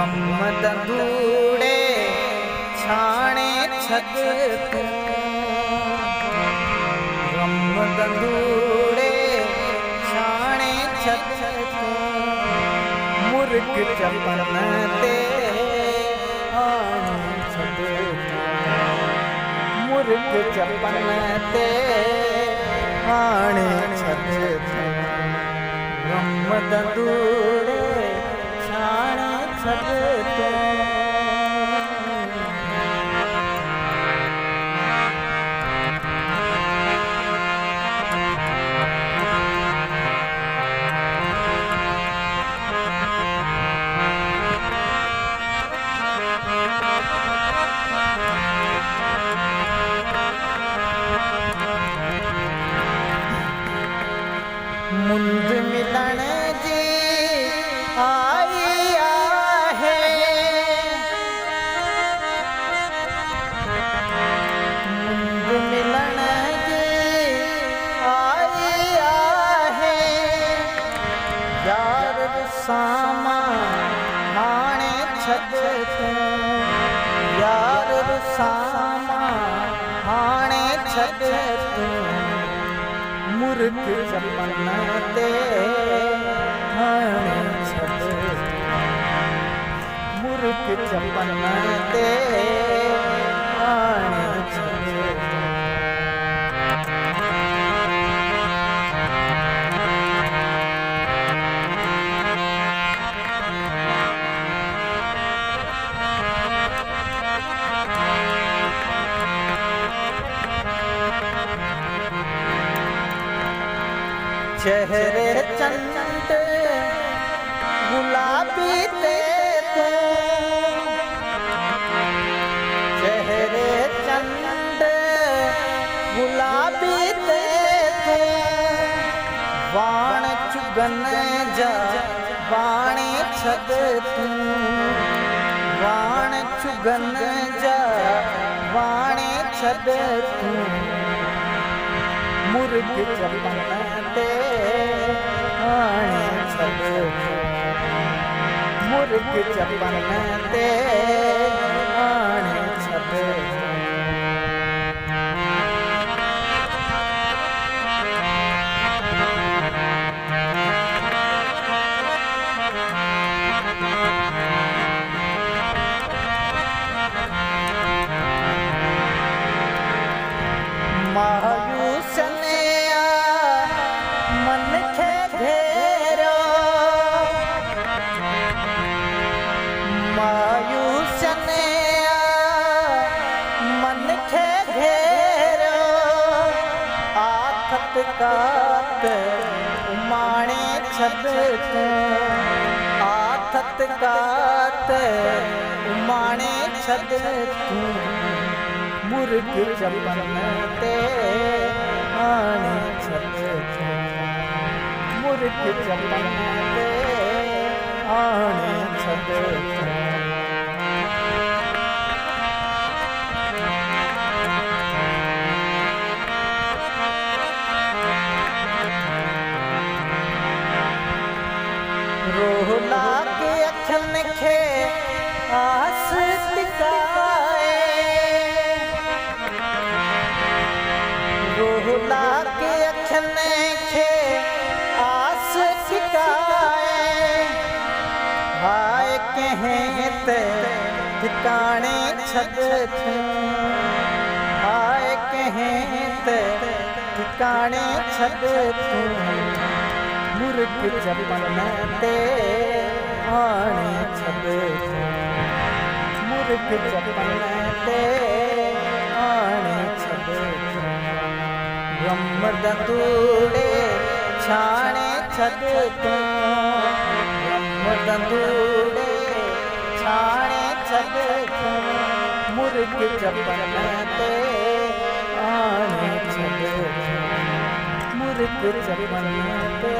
गम दंदूड़े छाणे छद तूं, गम दंदूड़े छाणे छद तूं, मुर्ग चपन ते आणे छद तूं, मुर्ग चपन ते आणे छद तूं, गम दंदूड़े छाणे छद तूं। मुंद मिलन जी आई आहे, मुंद मिलन जी आई आहे, यार रुसामा हाणे छद तूं, यार रुसामा हाणे छद तूं, मुर्ग चपन ते हाणे छद तूं, मुर्ग चपन ते हाणे छद तूं। चेहरे चंद गुलाबी ते तूं, चेहरे चंद गुलाबी ते तूं, वाण चुगन जा वाणे छद तूं, वाण चुगन जा वाणे छद तूं, मुर्ग चपन ते हाणे छद तूं, मुर्ग चपन ते हाणे छद तूं। मायूस ने मन खे घेरो, मायूस ने मन खे घेरो, आथत कात उमाणे छद तूं, आथत कात उमाणे छद तूं, मुर्ग चपन ते हाणे छद तूं, मुर्ग चपन ते हाणे छद तूं। रोहला के अखन खे आस टिकाए, रोहला के अखन खे आस टिकाए, हाय कहीं ते ठिकाणे छद तूं, हाय कहीं ते ठिकाणे छद तूं, मुर्ग चपन ते हाणे छद तूं, मुर्ग चपन ते हाणे छद तूं, गम दंदूड़े छाणे छद तूं, गम दंदूड़े छाणे छद तूं, मुर्ग चपन ते हाणे छद तूं, मुर्ग चपन ते